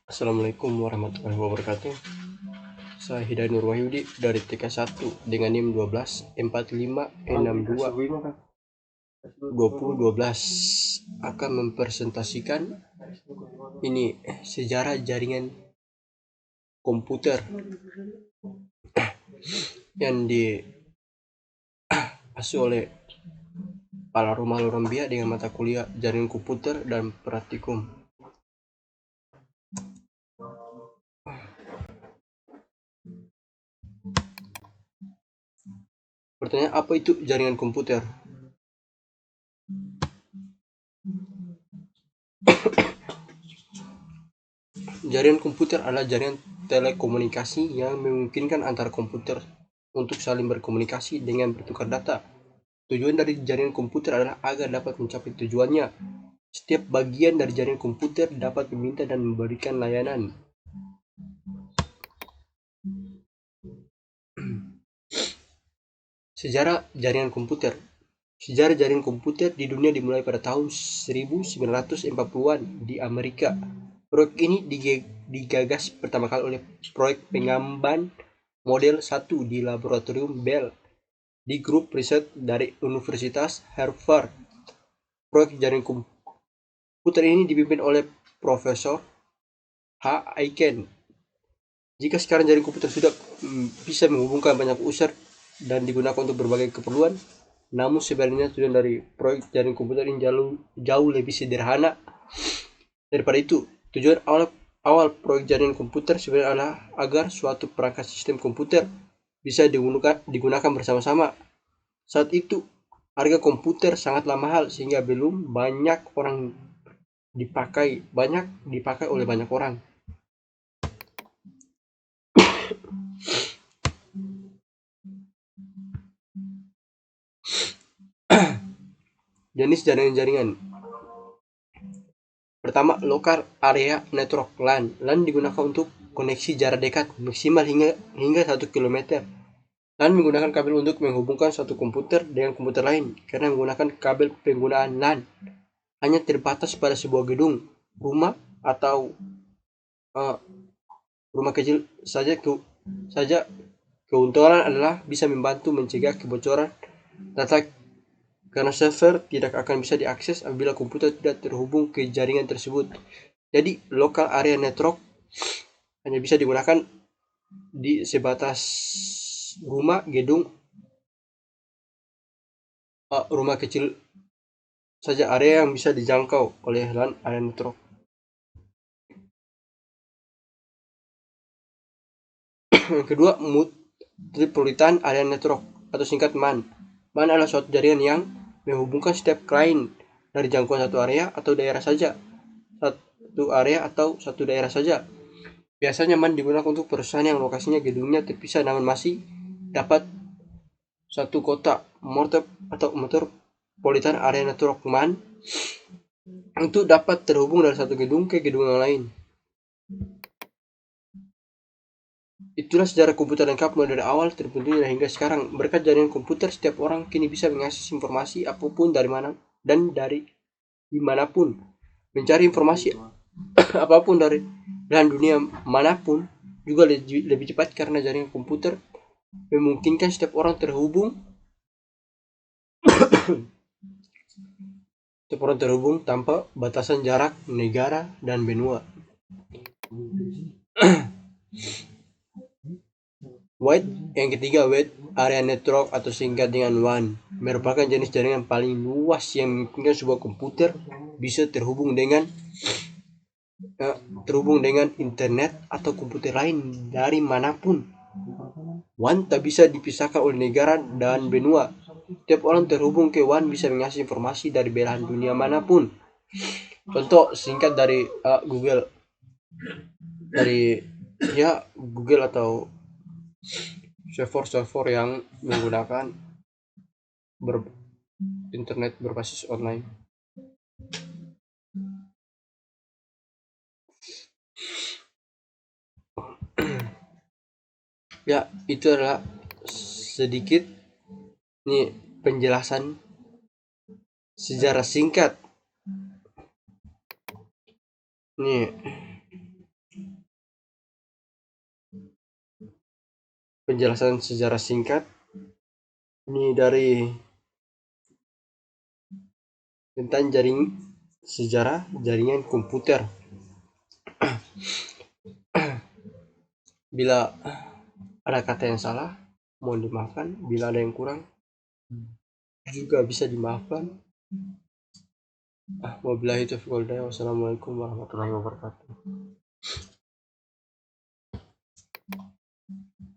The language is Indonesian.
Assalamualaikum warahmatullahi wabarakatuh. Saya Hidayat Nur Wahyudi dari TK1 dengan NIM 12 akan mempresentasikan ini sejarah jaringan komputer yang diasuh oleh Pak Rumah Lorambia dengan mata kuliah jaringan komputer dan praktikum. Pertanyaan, apa itu jaringan komputer? Jaringan komputer adalah jaringan telekomunikasi yang memungkinkan antara komputer untuk saling berkomunikasi dengan bertukar data. Tujuan dari jaringan komputer adalah agar dapat mencapai tujuannya. Setiap bagian dari jaringan komputer dapat meminta dan memberikan layanan. Sejarah jaringan komputer. Sejarah jaringan komputer di dunia dimulai pada tahun 1940-an di Amerika. Proyek ini digagas pertama kali oleh proyek pengembangan model 1 di laboratorium Bell di grup riset dari Universitas Harvard. Proyek jaringan komputer ini dipimpin oleh Profesor H. Aiken. Jika sekarang jaringan komputer sudah bisa menghubungkan banyak user dan digunakan untuk berbagai keperluan, namun sebenarnya tujuan dari proyek jaringan komputer ini jauh lebih sederhana daripada itu. Tujuan awal proyek jaringan komputer sebenarnya adalah agar suatu perangkat sistem komputer bisa digunakan bersama-sama. Saat itu, harga komputer sangatlah mahal sehingga belum banyak dipakai oleh banyak orang. Jenis jaringan. Pertama, Local Area Network LAN. LAN digunakan untuk koneksi jarak dekat maksimal hingga 1 km. LAN menggunakan kabel untuk menghubungkan suatu komputer dengan komputer lain. Karena menggunakan kabel, penggunaan LAN hanya terbatas pada sebuah gedung, rumah, atau rumah kecil saja. Keuntungan adalah bisa membantu mencegah kebocoran data karena server tidak akan bisa diakses apabila komputer tidak terhubung ke jaringan tersebut. Jadi, local area network hanya bisa digunakan di sebatas rumah, gedung, rumah kecil saja, area yang bisa dijangkau oleh LAN area network. Yang kedua, Metropolitan Area Network atau singkat MAN. MAN adalah suatu jaringan yang menghubungkan setiap klien dari jangkauan satu area atau daerah saja. Biasanya MAN digunakan untuk perusahaan yang lokasinya gedungnya terpisah namun masih dapat satu kota. Metropolitan Area Network MAN untuk dapat terhubung dari satu gedung ke gedung yang lain. Itulah sejarah komputer lengkap mulai dari awal terbentuknya hingga sekarang. Berkat jaringan komputer, setiap orang kini bisa mengakses informasi apapun dari mana dan dari dimanapun. Mencari informasi apapun dari belahan dunia manapun juga lebih cepat karena jaringan komputer memungkinkan setiap orang terhubung tanpa batasan jarak, negara, dan benua. Yang ketiga, Wide Area Network atau singkat dengan WAN merupakan jenis jaringan paling luas yang memungkinkan sebuah komputer bisa terhubung dengan internet atau komputer lain dari manapun. WAN tak bisa dipisahkan oleh negara dan benua. Setiap orang terhubung ke WAN bisa mengakses informasi dari belahan dunia manapun. Contoh singkat dari Google, Google atau server yang menggunakan internet berbasis online. Ya, itu adalah sedikit penjelasan sejarah singkat penjelasan sejarah singkat ini dari tentang sejarah jaringan komputer. Bila ada kata yang salah, mohon dimaafkan. Bila ada yang kurang, juga bisa dimaafkan. Wabillahi taufiq wal hidayah. Wassalamualaikum warahmatullahi wabarakatuh.